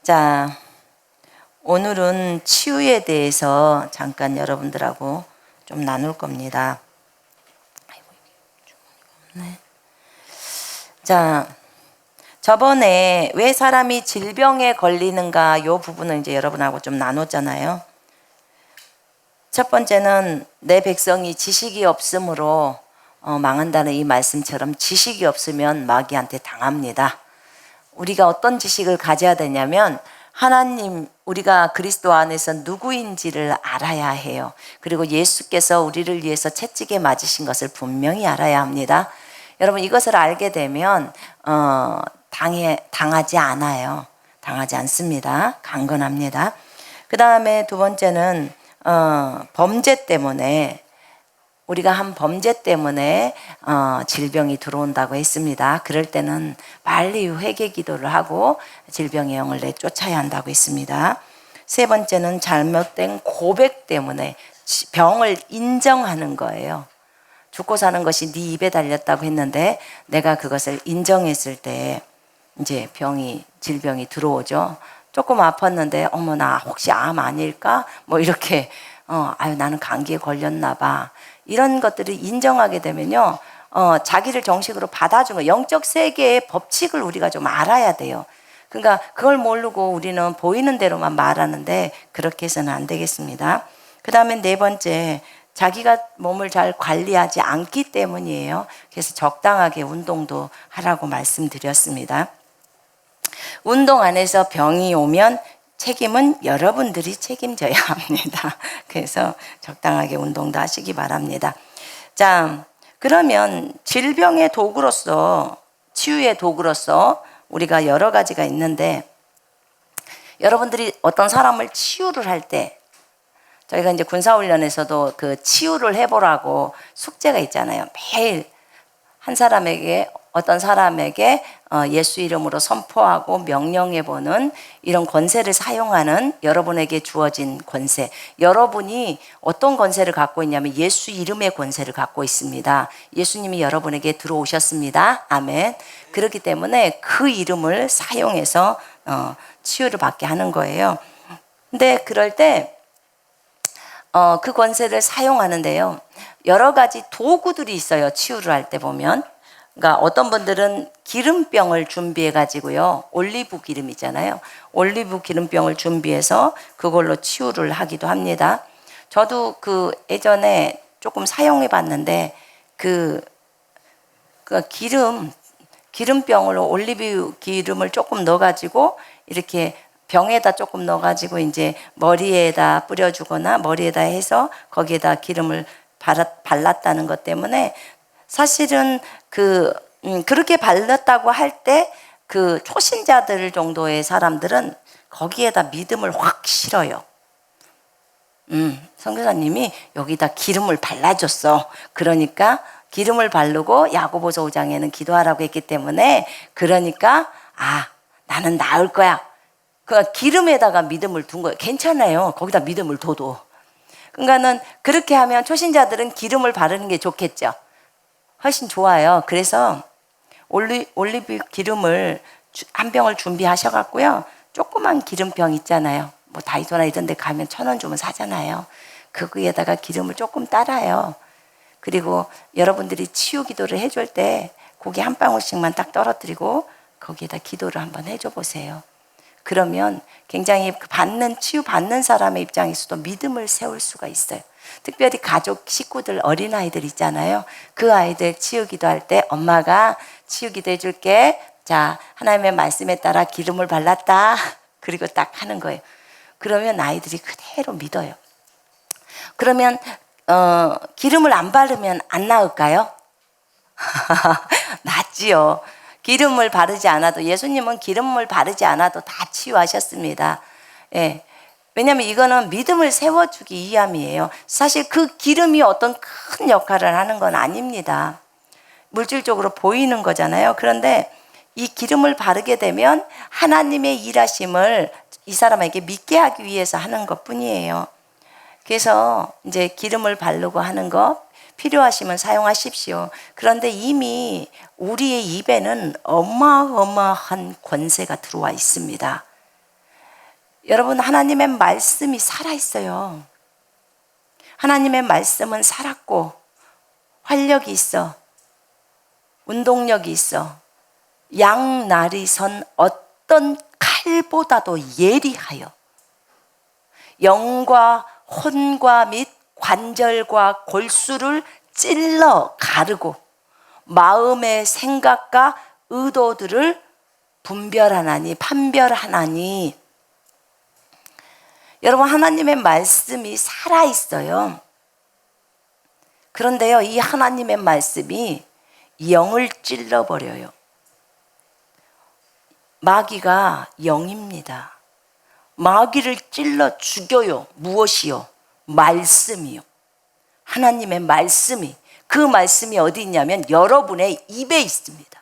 자, 오늘은 치유에 대해서 잠깐 여러분들하고 좀 나눌 겁니다. 자, 저번에 왜 사람이 질병에 걸리는가 요 부분을 이제 여러분하고 좀 나눴잖아요. 첫 번째는 내 백성이 지식이 없으므로 망한다는 이 말씀처럼 지식이 없으면 마귀한테 당합니다. 우리가 어떤 지식을 가져야 되냐면 하나님, 우리가 그리스도 안에서 누구인지를 알아야 해요. 그리고 예수께서 우리를 위해서 채찍에 맞으신 것을 분명히 알아야 합니다. 여러분, 이것을 알게 되면 당하지 않아요. 당하지 않습니다. 강건합니다. 그 다음에 두 번째는 범죄 때문에, 우리가 한 범죄 때문에 질병이 들어온다고 했습니다. 그럴 때는 빨리 회개 기도를 하고 질병의 영을 내쫓아야 한다고 했습니다. 세 번째는 잘못된 고백 때문에 병을 인정하는 거예요. 죽고 사는 것이 네 입에 달렸다고 했는데 내가 그것을 인정했을 때 이제 질병이 들어오죠. 조금 아팠는데 어머 나 혹시 암 아닐까? 뭐 이렇게 나는 감기에 걸렸나 봐. 이런 것들을 인정하게 되면요, 자기를 정식으로 받아주는 영적 세계의 법칙을 우리가 좀 알아야 돼요. 그러니까 그걸 모르고 우리는 보이는 대로만 말하는데 그렇게 해서는 안 되겠습니다. 그 다음에 네 번째, 자기가 몸을 잘 관리하지 않기 때문이에요. 그래서 적당하게 운동도 하라고 말씀드렸습니다. 운동 안에서 병이 오면 책임은 여러분들이 책임져야 합니다. 그래서 적당하게 운동도 하시기 바랍니다. 자, 그러면 질병의 도구로서, 치유의 도구로서 우리가 여러 가지가 있는데, 여러분들이 어떤 사람을 치유를 할 때, 저희가 이제 군사훈련에서도 그 치유를 해보라고 숙제가 있잖아요. 매일 어떤 사람에게 예수 이름으로 선포하고 명령해보는 이런 권세를 사용하는 여러분에게 주어진 권세. 여러분이 어떤 권세를 갖고 있냐면 예수 이름의 권세를 갖고 있습니다. 예수님이 여러분에게 들어오셨습니다. 아멘. 그렇기 때문에 그 이름을 사용해서 치유를 받게 하는 거예요. 근데 그럴 때 그 권세를 사용하는데요, 여러 가지 도구들이 있어요. 치유를 할 때 보면. 그러니까 어떤 분들은 기름병을 준비해 가지고요, 올리브 기름 있잖아요. 올리브 기름병을 준비해서 그걸로 치유를 하기도 합니다. 저도 그 예전에 조금 사용해 봤는데 그 기름병으로 올리브 기름을 조금 넣어 가지고 이렇게 병에다 조금 넣어가지고 이제 머리에다 뿌려주거나 머리에다 해서 거기에다 기름을 발랐다는 것 때문에 사실은 그렇게 발랐다고 할 때 그 초신자들 정도의 사람들은 거기에다 믿음을 확 실어요. 선교사님이 여기다 기름을 발라줬어. 그러니까 기름을 바르고 야고보서 5장에는 기도하라고 했기 때문에 그러니까 나는 나을 거야. 그 기름에다가 믿음을 둔 거예요. 괜찮아요. 거기다 믿음을 둬도. 그러니까는 그렇게 하면 초신자들은 기름을 바르는 게 좋겠죠. 훨씬 좋아요. 그래서 올리브 기름을 한 병을 준비하셔갖고요, 조그만 기름병 있잖아요. 뭐 다이소나 이런 데 가면 1,000원 주면 사잖아요. 거기에다가 기름을 조금 따라요. 그리고 여러분들이 치유 기도를 해줄 때 고기 한 방울씩만 딱 떨어뜨리고 거기에다 기도를 한번 해줘 보세요. 그러면 굉장히 치유 받는 사람의 입장에서도 믿음을 세울 수가 있어요. 특별히 가족, 식구들, 어린아이들 있잖아요. 그 아이들 치유 기도할 때 엄마가 치유 기도 해줄게. 자, 하나님의 말씀에 따라 기름을 발랐다. 그리고 딱 하는 거예요. 그러면 아이들이 그대로 믿어요. 그러면 기름을 안 바르면 안 나을까요? 낫지요. 기름을 바르지 않아도, 예수님은 기름을 바르지 않아도 다 치유하셨습니다. 예. 왜냐하면 이거는 믿음을 세워주기 위함이에요. 사실 그 기름이 어떤 큰 역할을 하는 건 아닙니다. 물질적으로 보이는 거잖아요. 그런데 이 기름을 바르게 되면 하나님의 일하심을 이 사람에게 믿게 하기 위해서 하는 것 뿐이에요. 그래서 이제 기름을 바르고 하는 것 필요하시면 사용하십시오. 그런데 이미 우리의 입에는 어마어마한 권세가 들어와 있습니다. 여러분, 하나님의 말씀이 살아있어요. 하나님의 말씀은 살았고 활력이 있어, 운동력이 있어. 양날이 선 어떤 칼보다도 예리하여 영과 혼과 및 관절과 골수를 찔러 가르고 마음의 생각과 의도들을 분별하나니, 판별하나니. 여러분, 하나님의 말씀이 살아있어요. 그런데요, 이 하나님의 말씀이 영을 찔러버려요. 마귀가 영입니다. 마귀를 찔러 죽여요. 무엇이요? 말씀이요. 하나님의 말씀이. 그 말씀이 어디 있냐면 여러분의 입에 있습니다.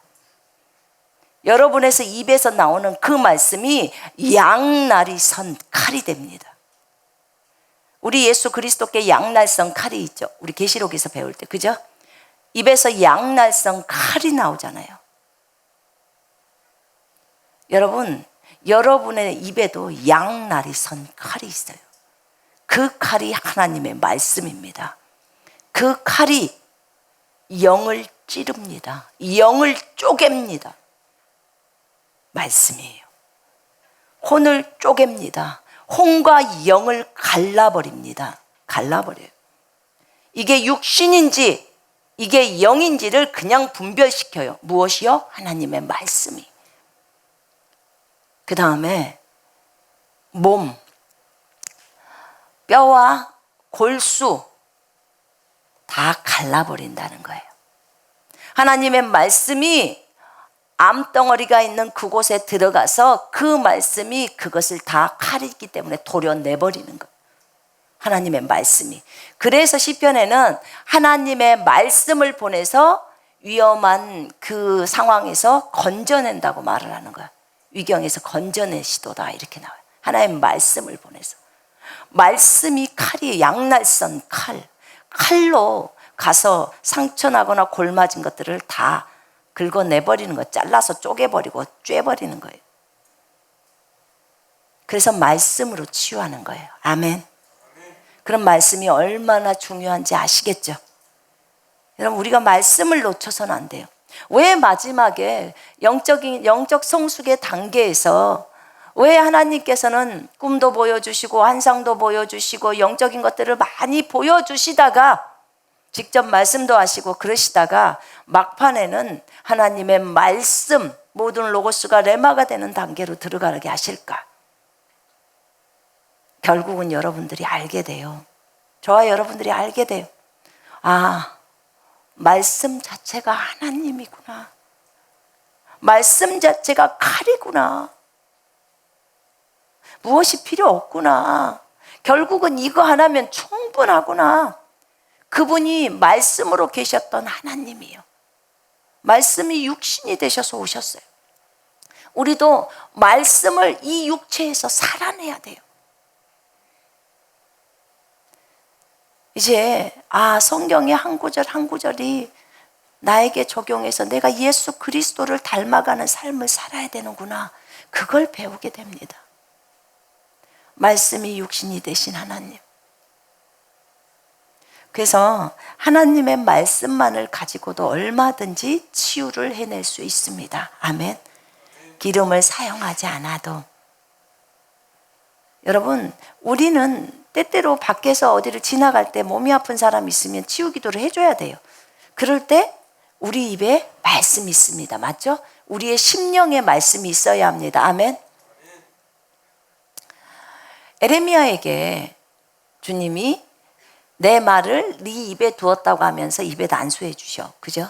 여러분에서 입에서 나오는 그 말씀이 양날이 선 칼이 됩니다. 우리 예수 그리스도께 양날선 칼이 있죠. 우리 계시록에서 배울 때, 그죠? 입에서 양날선 칼이 나오잖아요. 여러분, 여러분의 입에도 양날이 선 칼이 있어요. 그 칼이 하나님의 말씀입니다. 그 칼이 영을 찌릅니다. 영을 쪼갭니다. 말씀이에요. 혼을 쪼갭니다. 혼과 영을 갈라버립니다. 갈라버려요. 이게 육신인지 이게 영인지를 그냥 분별시켜요. 무엇이요? 하나님의 말씀이. 그 다음에 몸, 뼈와 골수 다 갈라버린다는 거예요. 하나님의 말씀이 암덩어리가 있는 그곳에 들어가서 그 말씀이 그것을 다 칼이기 때문에 도려내버리는 거예요. 하나님의 말씀이. 그래서 시편에는 하나님의 말씀을 보내서 위험한 그 상황에서 건져낸다고 말을 하는 거야. 위경에서 건져내시도다 이렇게 나와요. 하나님의 말씀을 보내서. 말씀이 칼이에요. 양날선 칼. 칼로 가서 상처나거나 골맞은 것들을 다 긁어내버리는 거예요. 잘라서 쪼개버리고 쬐버리는 거예요. 그래서 말씀으로 치유하는 거예요. 아멘. 그런 말씀이 얼마나 중요한지 아시겠죠? 여러분, 우리가 말씀을 놓쳐서는 안 돼요. 왜 마지막에 영적 성숙의 단계에서 왜 하나님께서는 꿈도 보여주시고 환상도 보여주시고 영적인 것들을 많이 보여주시다가 직접 말씀도 하시고 그러시다가 막판에는 하나님의 말씀, 모든 로고스가 레마가 되는 단계로 들어가게 하실까? 결국은 여러분들이 알게 돼요. 저와 여러분들이 알게 돼요. 아, 말씀 자체가 하나님이구나. 말씀 자체가 칼이구나. 무엇이 필요 없구나. 결국은 이거 하나면 충분하구나. 그분이 말씀으로 계셨던 하나님이요. 말씀이 육신이 되셔서 오셨어요. 우리도 말씀을 이 육체에서 살아내야 돼요. 이제 성경의 한 구절 한 구절이 나에게 적용해서 내가 예수 그리스도를 닮아가는 삶을 살아야 되는구나. 그걸 배우게 됩니다. 말씀이 육신이 되신 하나님. 그래서 하나님의 말씀만을 가지고도 얼마든지 치유를 해낼 수 있습니다. 아멘. 기름을 사용하지 않아도. 여러분, 우리는 때때로 밖에서 어디를 지나갈 때 몸이 아픈 사람 있으면 치유 기도를 해줘야 돼요. 그럴 때 우리 입에 말씀이 있습니다. 맞죠? 우리의 심령에 말씀이 있어야 합니다. 아멘. 에레미야에게 주님이 내 말을 네 입에 두었다고 하면서 입에다 안수해 주셔. 그죠?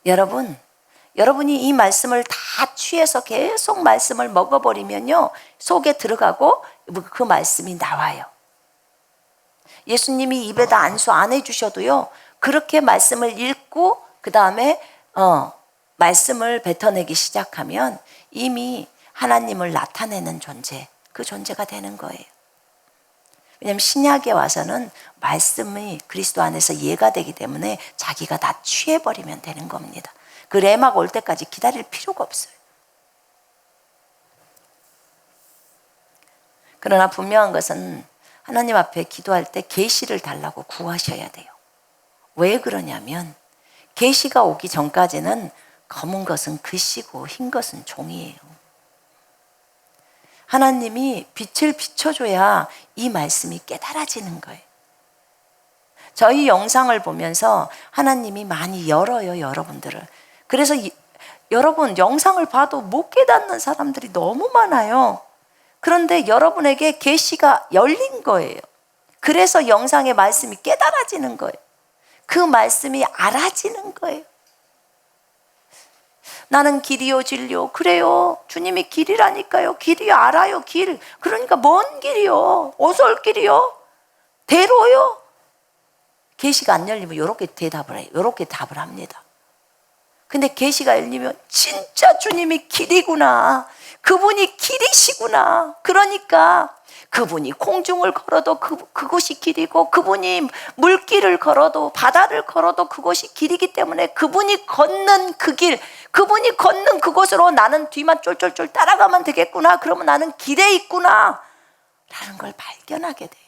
여러분이 이 말씀을 다 취해서 계속 말씀을 먹어버리면요, 속에 들어가고 그 말씀이 나와요. 예수님이 입에다 안수 안 해주셔도요, 그렇게 말씀을 읽고 그 다음에 말씀을 뱉어내기 시작하면 이미 하나님을 나타내는 존재, 그 존재가 되는 거예요. 왜냐하면 신약에 와서는 말씀이 그리스도 안에서 예가 되기 때문에 자기가 다 취해버리면 되는 겁니다. 그 레마가 올 때까지 기다릴 필요가 없어요. 그러나 분명한 것은 하나님 앞에 기도할 때 계시를 달라고 구하셔야 돼요. 왜 그러냐면 계시가 오기 전까지는 검은 것은 글씨고 흰 것은 종이에요. 하나님이 빛을 비춰줘야 이 말씀이 깨달아지는 거예요. 저희 영상을 보면서 하나님이 많이 열어요, 여러분들을. 그래서 여러분 영상을 봐도 못 깨닫는 사람들이 너무 많아요. 그런데 여러분에게 계시가 열린 거예요. 그래서 영상의 말씀이 깨달아지는 거예요. 그 말씀이 알아지는 거예요. 나는 길이요 진리요. 그래요. 주님이 길이라니까요. 길이요. 알아요. 길. 그러니까 먼 길이요. 오솔길이요. 대로요. 계시가 안 열리면 이렇게 대답을 해요. 이렇게 답을 합니다. 근데 계시가 열리면 진짜 주님이 길이구나. 그분이 길이시구나. 그러니까 그분이 공중을 걸어도 그곳이 길이고, 그분이 물길을 걸어도, 바다를 걸어도 그곳이 길이기 때문에 그분이 걷는 그 길, 그분이 걷는 그곳으로 나는 뒤만 쫄쫄쫄 따라가면 되겠구나. 그러면 나는 길에 있구나 라는 걸 발견하게 돼요.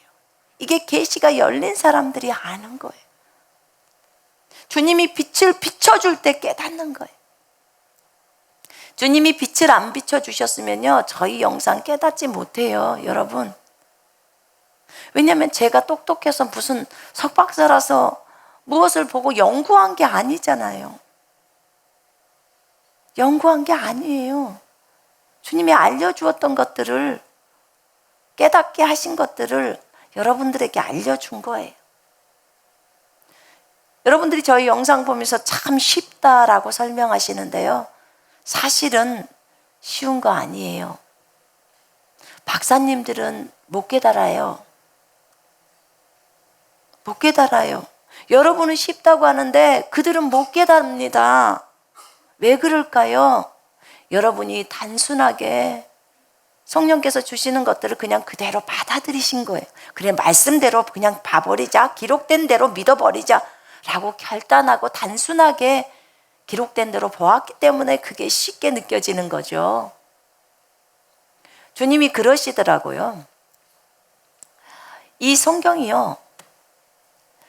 이게 계시가 열린 사람들이 아는 거예요. 주님이 빛을 비춰줄 때 깨닫는 거예요. 주님이 빛을 안 비춰주셨으면요, 저희 영상 깨닫지 못해요, 여러분. 왜냐하면 제가 똑똑해서 무슨 석박사라서 무엇을 보고 연구한 게 아니잖아요. 연구한 게 아니에요. 주님이 알려주었던 것들을, 깨닫게 하신 것들을 여러분들에게 알려준 거예요. 여러분들이 저희 영상 보면서 참 쉽다라고 설명하시는데요, 사실은 쉬운 거 아니에요. 박사님들은 못 깨달아요. 못 깨달아요. 여러분은 쉽다고 하는데 그들은 못 깨닫습니다. 왜 그럴까요? 여러분이 단순하게 성령께서 주시는 것들을 그냥 그대로 받아들이신 거예요. 그래, 말씀대로 그냥 봐버리자, 기록된 대로 믿어버리자 라고 결단하고 단순하게 기록된 대로 보았기 때문에 그게 쉽게 느껴지는 거죠. 주님이 그러시더라고요. 이 성경이요,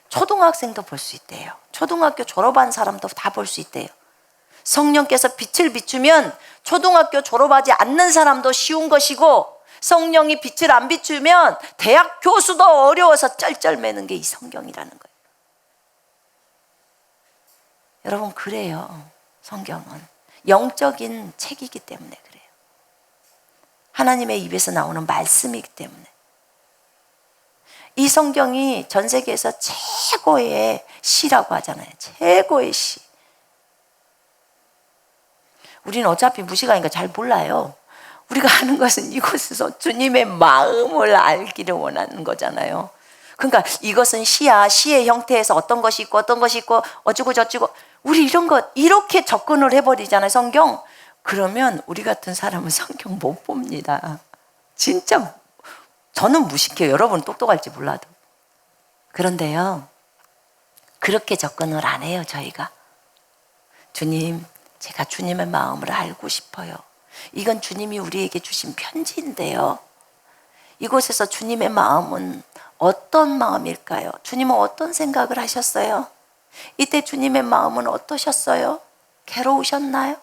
초등학생도 볼 수 있대요. 초등학교 졸업한 사람도 다 볼 수 있대요. 성령께서 빛을 비추면 초등학교 졸업하지 않는 사람도 쉬운 것이고, 성령이 빛을 안 비추면 대학 교수도 어려워서 쩔쩔매는 게 이 성경이라는 거예요. 여러분, 그래요. 성경은 영적인 책이기 때문에 그래요. 하나님의 입에서 나오는 말씀이기 때문에. 이 성경이 전 세계에서 최고의 시라고 하잖아요. 최고의 시. 우리는 어차피 무시가니까 잘 몰라요. 우리가 하는 것은 이곳에서 주님의 마음을 알기를 원하는 거잖아요. 그러니까 이것은 시야, 시의 형태에서 어떤 것이 있고 어떤 것이 있고 어쩌고 저쩌고, 우리 이런 거 이렇게 접근을 해버리잖아요, 성경. 그러면 우리 같은 사람은 성경 못 봅니다. 진짜 저는 무식해요. 여러분 똑똑할지 몰라도. 그런데요, 그렇게 접근을 안 해요, 저희가. 주님, 제가 주님의 마음을 알고 싶어요. 이건 주님이 우리에게 주신 편지인데요, 이곳에서 주님의 마음은 어떤 마음일까요? 주님은 어떤 생각을 하셨어요? 이때 주님의 마음은 어떠셨어요? 괴로우셨나요?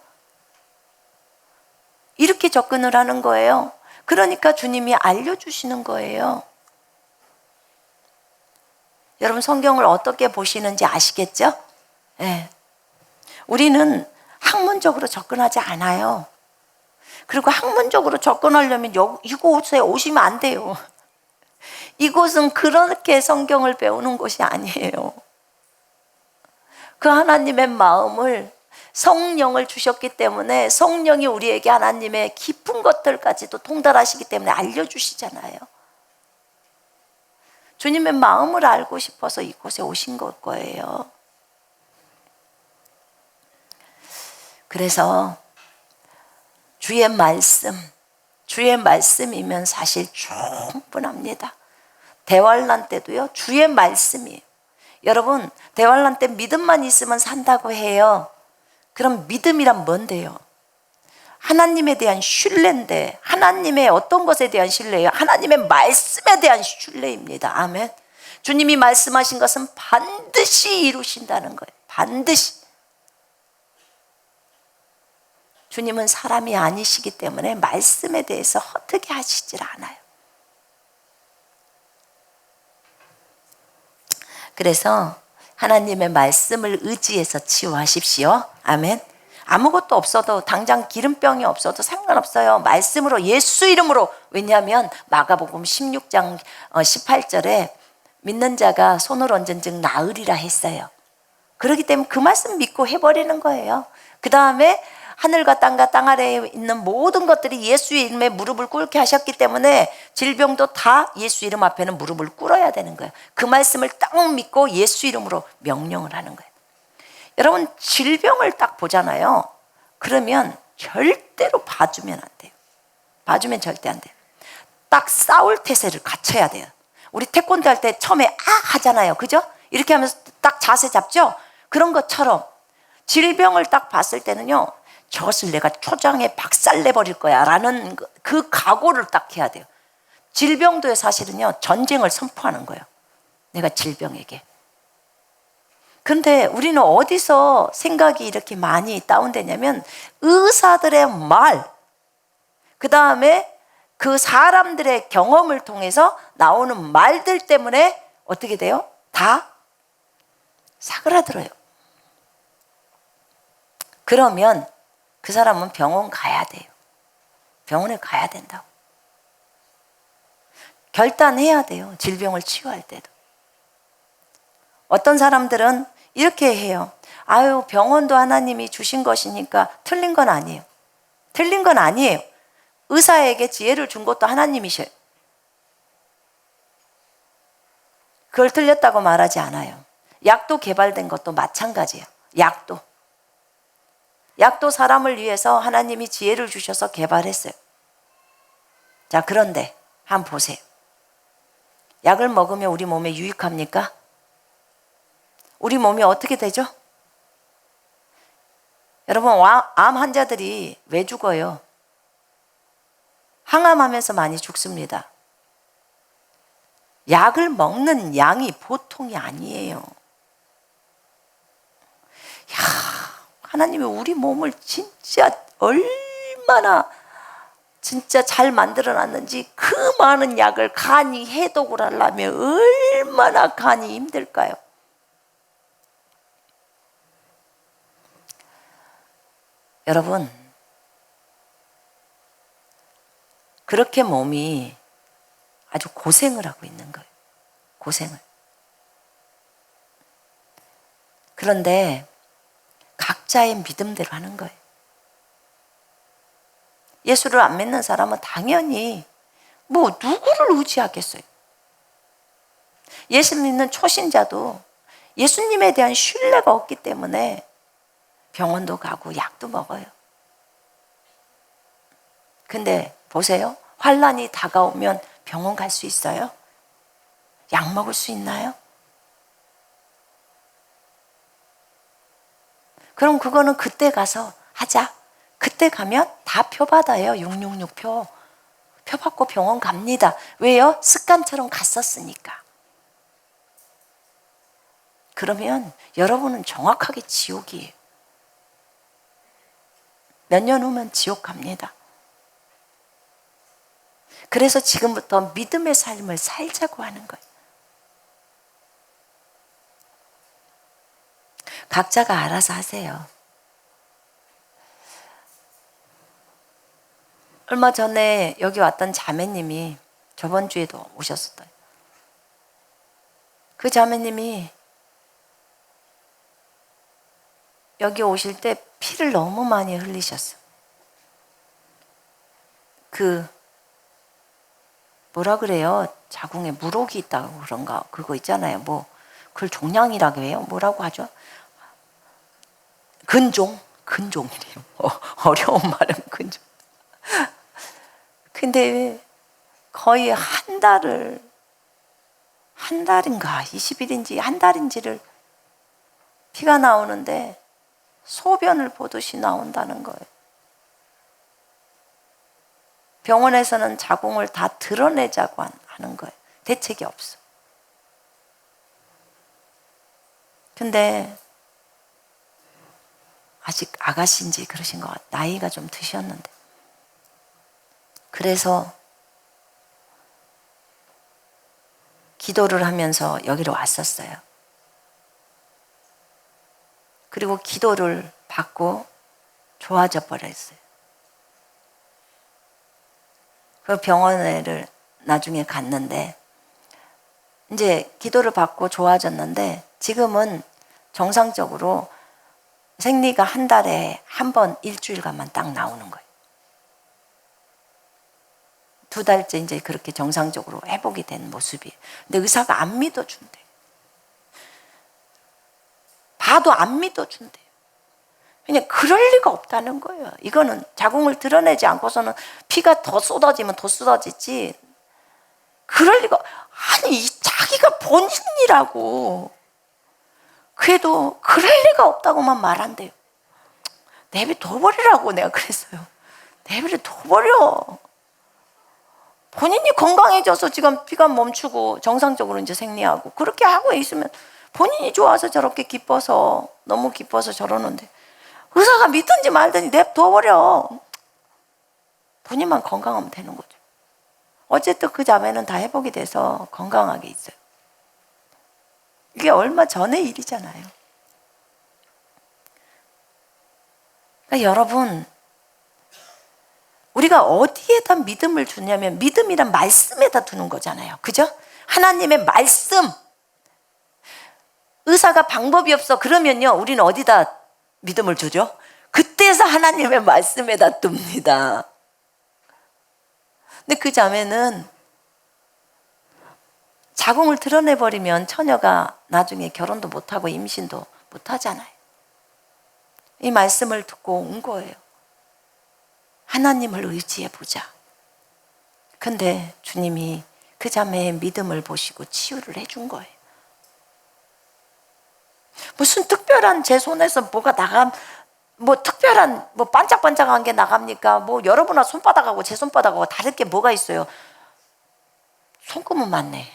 이렇게 접근을 하는 거예요. 그러니까 주님이 알려주시는 거예요. 여러분, 성경을 어떻게 보시는지 아시겠죠? 네. 우리는 학문적으로 접근하지 않아요. 그리고 학문적으로 접근하려면 이곳에 오시면 안 돼요. 이곳은 그렇게 성경을 배우는 곳이 아니에요. 그 하나님의 마음을, 성령을 주셨기 때문에 성령이 우리에게 하나님의 깊은 것들까지도 통달하시기 때문에 알려주시잖아요. 주님의 마음을 알고 싶어서 이곳에 오신 걸 거예요. 그래서 주의 말씀이면 사실 충분합니다. 대환란 때도요, 주의 말씀이에요. 여러분, 대환란 때 믿음만 있으면 산다고 해요. 그럼 믿음이란 뭔데요? 하나님에 대한 신뢰인데, 하나님의 어떤 것에 대한 신뢰예요? 하나님의 말씀에 대한 신뢰입니다. 아멘. 주님이 말씀하신 것은 반드시 이루신다는 거예요. 반드시. 주님은 사람이 아니시기 때문에 말씀에 대해서 허투루 하시질 않아요. 그래서 하나님의 말씀을 의지해서 치유하십시오. 아멘. 아무것도 없어도, 당장 기름병이 없어도 상관없어요. 말씀으로, 예수 이름으로. 왜냐하면 마가복음 16장 18절에 믿는 자가 손을 얹은 즉 나으리라 했어요. 그렇기 때문에 그 말씀 믿고 해버리는 거예요. 그 다음에 하늘과 땅과 땅 아래에 있는 모든 것들이 예수의 이름에 무릎을 꿇게 하셨기 때문에 질병도 다 예수 이름 앞에는 무릎을 꿇어야 되는 거예요. 그 말씀을 딱 믿고 예수 이름으로 명령을 하는 거예요. 여러분, 질병을 딱 보잖아요. 그러면 절대로 봐주면 안 돼요. 봐주면 절대 안 돼요. 딱 싸울 태세를 갖춰야 돼요. 우리 태권도 할 때 처음에 하잖아요. 그죠? 이렇게 하면서 딱 자세 잡죠? 그런 것처럼 질병을 딱 봤을 때는요, 저것을 내가 초장에 박살내버릴 거야 라는 그 각오를 딱 해야 돼요. 질병도 사실은요, 전쟁을 선포하는 거예요. 내가 질병에게. 그런데 우리는 어디서 생각이 이렇게 많이 다운되냐면, 의사들의 말, 그 다음에 그 사람들의 경험을 통해서 나오는 말들 때문에 어떻게 돼요? 다 사그라들어요. 그러면 그 사람은 병원 가야 돼요. 병원에 가야 된다고. 결단해야 돼요. 질병을 치유할 때도. 어떤 사람들은 이렇게 해요. 아유, 병원도 하나님이 주신 것이니까 틀린 건 아니에요. 틀린 건 아니에요. 의사에게 지혜를 준 것도 하나님이셔요. 그걸 틀렸다고 말하지 않아요. 약도 개발된 것도 마찬가지예요. 약도 사람을 위해서 하나님이 지혜를 주셔서 개발했어요. 자, 그런데 한번 보세요. 약을 먹으면 우리 몸에 유익합니까? 우리 몸이 어떻게 되죠? 여러분, 암 환자들이 왜 죽어요? 항암하면서 많이 죽습니다. 약을 먹는 양이 보통이 아니에요. 하나님이 우리 몸을 진짜 얼마나 진짜 잘 만들어 놨는지, 그 많은 약을 간이 해독을 하려면 얼마나 간이 힘들까요? 여러분, 그렇게 몸이 아주 고생을 하고 있는 거예요. 고생을. 그런데 각자의 믿음대로 하는 거예요. 예수를 안 믿는 사람은 당연히 누구를 의지하겠어요. 예수 믿는 초신자도 예수님에 대한 신뢰가 없기 때문에 병원도 가고 약도 먹어요. 근데 보세요. 환란이 다가오면 병원 갈 수 있어요? 약 먹을 수 있나요? 그럼 그거는 그때 가서 하자. 그때 가면 다 표 받아요. 666표. 표 받고 병원 갑니다. 왜요? 습관처럼 갔었으니까. 그러면 여러분은 정확하게 지옥이에요. 몇 년 후면 지옥 갑니다. 그래서 지금부터 믿음의 삶을 살자고 하는 거예요. 각자가 알아서 하세요. 얼마 전에 여기 왔던 자매님이 저번 주에도 오셨어요. 그 자매님이 여기 오실 때 피를 너무 많이 흘리셨어. 뭐라 그래요? 자궁에 물혹이 있다고 그런가? 그거 있잖아요. 그걸 종양이라고 해요? 뭐라고 하죠? 근종이래요. 어려운 말은 근종. 근데 거의 한 달인가 20일인지 한 달인지를 피가 나오는데 소변을 보듯이 나온다는 거예요. 병원에서는 자궁을 다 드러내자고 하는 거예요. 대책이 없어. 근데 아직 아가씨인지 그러신 것 같아요. 나이가 좀 드셨는데. 그래서 기도를 하면서 여기로 왔었어요. 그리고 기도를 받고 좋아져 버렸어요. 그 병원에를 나중에 갔는데 이제 기도를 받고 좋아졌는데 지금은 정상적으로 생리가 한 달에 한 번 일주일간만 딱 나오는 거예요. 2달째 이제 그렇게 정상적으로 회복이 된 모습이에요. 근데 의사가 안 믿어준대. 봐도 안 믿어준대. 그냥 그럴 리가 없다는 거예요. 이거는 자궁을 드러내지 않고서는 피가 더 쏟아지면 더 쏟아지지. 그럴 리가, 아니 자기가 본인이라고. 그래도 그럴 리가 없다고만 말한대요. 내비둬버리라고 내가 그랬어요. 내비둬버려. 본인이 건강해져서 지금 피가 멈추고 정상적으로 이제 생리하고 그렇게 하고 있으면 본인이 좋아서 저렇게 기뻐서 너무 기뻐서 저러는데 의사가 믿든지 말든지 냅둬버려. 본인만 건강하면 되는 거죠. 어쨌든 그 자매는 다 회복이 돼서 건강하게 있어요. 이게 얼마 전의 일이잖아요. 그러니까 여러분, 우리가 어디에다 믿음을 두냐면 믿음이란 말씀에다 두는 거잖아요. 그죠? 하나님의 말씀. 의사가 방법이 없어 그러면요 우리는 어디다 믿음을 두죠? 그때서 하나님의 말씀에다 둡니다. 근데 그 자매는 자궁을 드러내버리면 처녀가 나중에 결혼도 못하고 임신도 못하잖아요. 이 말씀을 듣고 온 거예요. 하나님을 의지해보자. 근데 주님이 그 자매의 믿음을 보시고 치유를 해준 거예요. 무슨 특별한 제 손에서 뭐가 특별한 반짝반짝한 게 나갑니까? 여러분아 손바닥하고 제 손바닥하고 다를 게 뭐가 있어요? 손금은 맞네.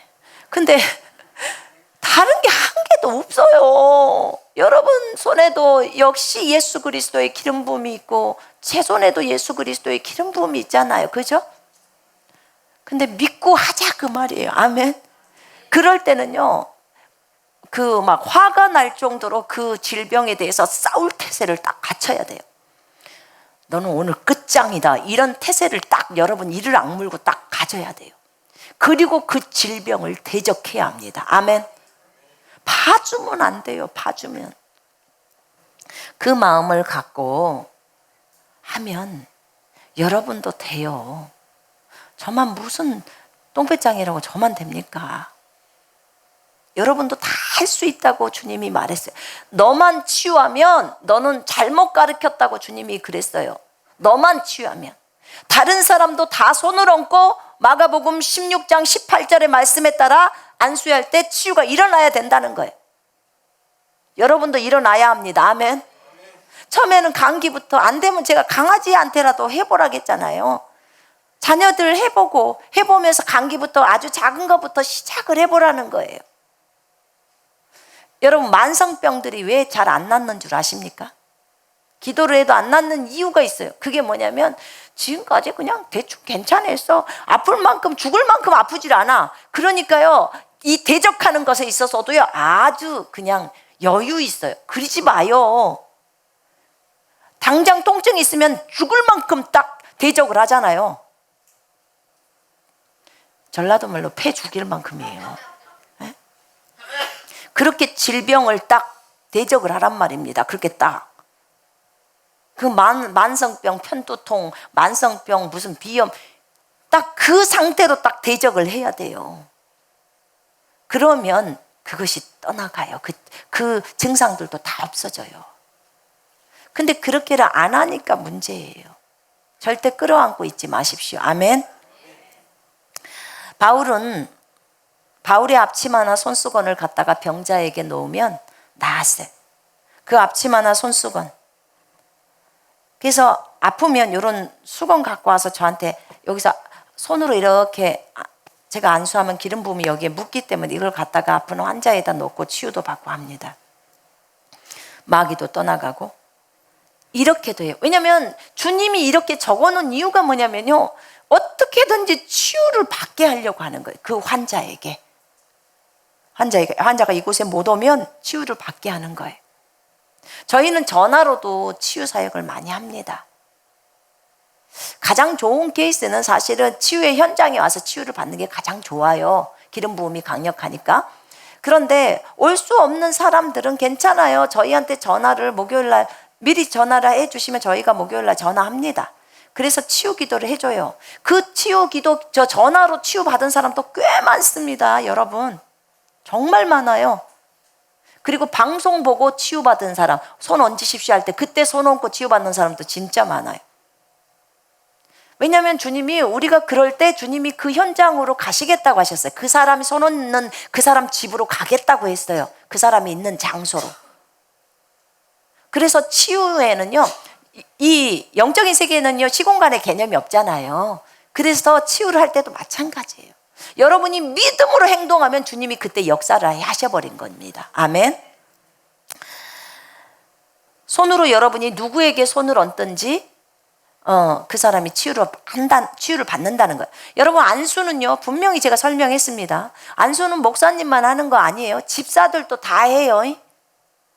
근데 다른 게 한 개도 없어요. 여러분 손에도 역시 예수 그리스도의 기름 부음이 있고 제 손에도 예수 그리스도의 기름 부음이 있잖아요. 그죠? 근데 믿고 하자 그 말이에요. 아멘. 그럴 때는요 화가 날 정도로 그 질병에 대해서 싸울 태세를 딱 갖춰야 돼요. 너는 오늘 끝장이다. 이런 태세를 딱 여러분 이를 악물고 딱 가져야 돼요. 그리고 그 질병을 대적해야 합니다. 아멘. 봐주면 안 돼요. 봐주면. 그 마음을 갖고 하면 여러분도 돼요. 저만 무슨 똥배짱이라고 저만 됩니까? 여러분도 다 할 수 있다고 주님이 말했어요. 너만 치유하면 너는 잘못 가르쳤다고 주님이 그랬어요. 너만 치유하면. 다른 사람도 다 손을 얹고 마가복음 16장 18절의 말씀에 따라 안수할 때 치유가 일어나야 된다는 거예요. 여러분도 일어나야 합니다. 아멘. 처음에는 감기부터 안 되면 제가 강아지한테라도 해보라고 했잖아요. 자녀들 해보면서 감기부터 아주 작은 것부터 시작을 해보라는 거예요. 여러분 만성병들이 왜 잘 안 낫는 줄 아십니까? 기도를 해도 안 낫는 이유가 있어요. 그게 뭐냐면 지금까지 그냥 대충 괜찮았어. 아플 만큼 죽을 만큼 아프질 않아. 그러니까요 이 대적하는 것에 있어서도요 아주 그냥 여유 있어요. 그러지 마요. 당장 통증이 있으면 죽을 만큼 딱 대적을 하잖아요. 전라도 말로 패 죽일 만큼이에요. 네? 그렇게 질병을 딱 대적을 하란 말입니다. 그렇게 딱. 그 만성병, 편두통, 만성병, 무슨 비염, 딱 그 상태로 딱 대적을 해야 돼요. 그러면 그것이 떠나가요. 그 증상들도 다 없어져요. 근데 그렇게를 안 하니까 문제예요. 절대 끌어안고 있지 마십시오. 아멘. 바울의 앞치마나 손수건을 갖다가 병자에게 놓으면 나았어요. 그 앞치마나 손수건. 그래서 아프면 이런 수건 갖고 와서 저한테 여기서 손으로 이렇게 제가 안수하면 기름 부음이 여기에 묻기 때문에 이걸 갖다가 아픈 환자에다 놓고 치유도 받고 합니다. 마귀도 떠나가고 이렇게도 해요. 왜냐하면 주님이 이렇게 적어놓은 이유가 뭐냐면요, 어떻게든지 치유를 받게 하려고 하는 거예요. 그 환자가 이곳에 못 오면 치유를 받게 하는 거예요. 저희는 전화로도 치유 사역을 많이 합니다. 가장 좋은 케이스는 사실은 치유의 현장에 와서 치유를 받는 게 가장 좋아요. 기름 부음이 강력하니까. 그런데 올 수 없는 사람들은 괜찮아요. 저희한테 전화를 목요일날 미리 전화를 해주시면 저희가 목요일날 전화합니다. 그래서 치유 기도를 해줘요. 그 치유 기도, 저 전화로 치유 받은 사람도 꽤 많습니다. 여러분, 정말 많아요. 그리고 방송 보고 치유 받은 사람, 손 얹으십시오 할 때 그때 손 얹고 치유 받는 사람도 진짜 많아요. 왜냐하면 주님이, 우리가 그럴 때 주님이 그 현장으로 가시겠다고 하셨어요. 그 사람이 손 얹는 그 사람 집으로 가겠다고 했어요. 그 사람이 있는 장소로. 그래서 치유에는요, 이 영적인 세계에는요, 시공간의 개념이 없잖아요. 그래서 치유를 할 때도 마찬가지예요. 여러분이 믿음으로 행동하면 주님이 그때 역사를 하셔버린 겁니다. 아멘. 손으로 여러분이 누구에게 손을 얹든지 그 사람이 치유를 받는다는 거예요. 여러분, 안수는요, 분명히 제가 설명했습니다. 안수는 목사님만 하는 거 아니에요. 집사들도 다 해요.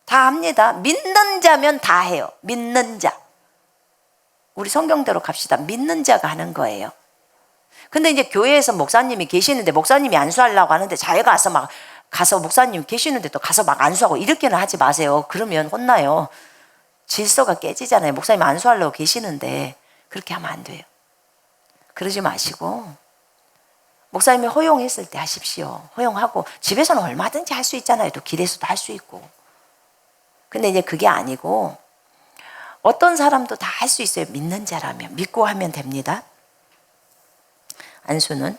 다 합니다. 믿는 자면 다 해요. 믿는 자. 우리 성경대로 갑시다. 믿는 자가 하는 거예요. 근데 이제 교회에서 목사님이 계시는데 목사님이 안수하려고 하는데 자기가 가서 목사님 계시는데 또 가서 막 안수하고 이렇게는 하지 마세요. 그러면 혼나요. 질서가 깨지잖아요. 목사님 안수하려고 계시는데 그렇게 하면 안 돼요. 그러지 마시고 목사님이 허용했을 때 하십시오. 허용하고 집에서는 얼마든지 할 수 있잖아요. 또 길에서도 할 수 있고. 근데 이제 그게 아니고 어떤 사람도 다 할 수 있어요. 믿는 자라면. 믿고 하면 됩니다. 안수는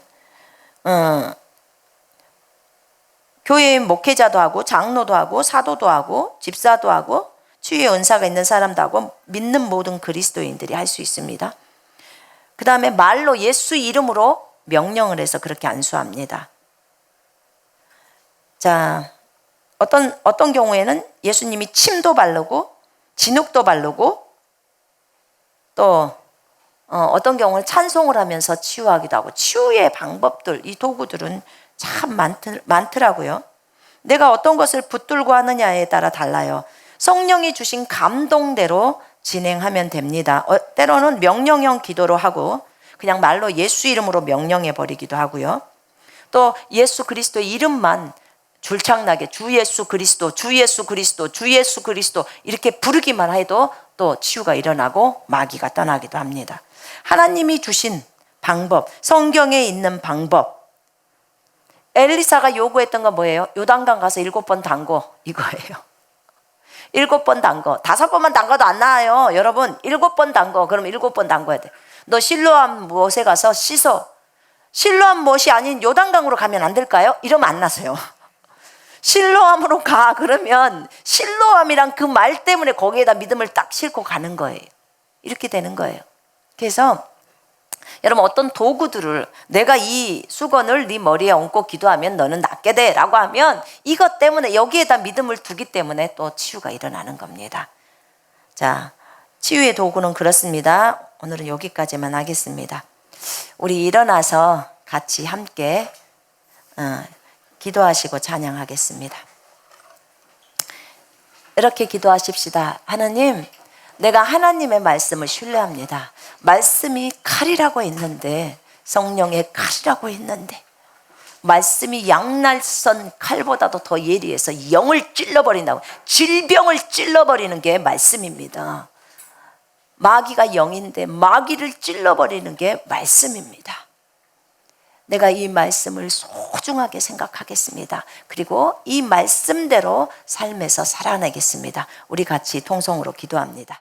교회의 목회자도 하고 장로도 하고 사도도 하고 집사도 하고 치유의 은사가 있는 사람도 하고 믿는 모든 그리스도인들이 할 수 있습니다. 그 다음에 말로 예수 이름으로 명령을 해서 그렇게 안수합니다. 자, 어떤 경우에는 예수님이 침도 바르고 진흙도 바르고 또 어떤 경우는 찬송을 하면서 치유하기도 하고, 치유의 방법들, 이 도구들은 참 많더라고요. 내가 어떤 것을 붙들고 하느냐에 따라 달라요. 성령이 주신 감동대로 진행하면 됩니다. 때로는 명령형 기도로 하고 그냥 말로 예수 이름으로 명령해 버리기도 하고요. 또 예수 그리스도의 이름만 줄창나게 주 예수 그리스도, 주 예수 그리스도, 주 예수 그리스도 이렇게 부르기만 해도 또 치유가 일어나고 마귀가 떠나기도 합니다. 하나님이 주신 방법, 성경에 있는 방법. 엘리사가 요구했던 건 뭐예요? 요단강 가서 7번 담궈, 이거예요. 7번 담궈. 5번만 담궈도 안 나아요. 여러분, 7번 담궈. 그럼 7번 담궈야 돼. 너 실로암 못에 가서 씻어. 실로암 못이 아닌 요단강으로 가면 안 될까요? 이러면 안 나서요. 실로암으로 가. 그러면 실로암이란 그 말 때문에 거기에다 믿음을 딱 싣고 가는 거예요. 이렇게 되는 거예요. 그래서 여러분, 어떤 도구들을 내가 이 수건을 네 머리에 얹고 기도하면 너는 낫게 돼 라고 하면 이것 때문에 여기에다 믿음을 두기 때문에 또 치유가 일어나는 겁니다. 자, 치유의 도구는 그렇습니다. 오늘은 여기까지만 하겠습니다. 우리 일어나서 같이 함께 기도하시고 찬양하겠습니다. 이렇게 기도하십시다. 하나님, 내가 하나님의 말씀을 신뢰합니다. 말씀이 칼이라고 했는데, 성령의 칼이라고 했는데, 말씀이 양날선 칼보다도 더 예리해서 영을 찔러버린다고, 질병을 찔러버리는 게 말씀입니다. 마귀가 영인데 마귀를 찔러버리는 게 말씀입니다. 내가 이 말씀을 소중하게 생각하겠습니다. 그리고 이 말씀대로 삶에서 살아내겠습니다. 우리 같이 통성으로 기도합니다.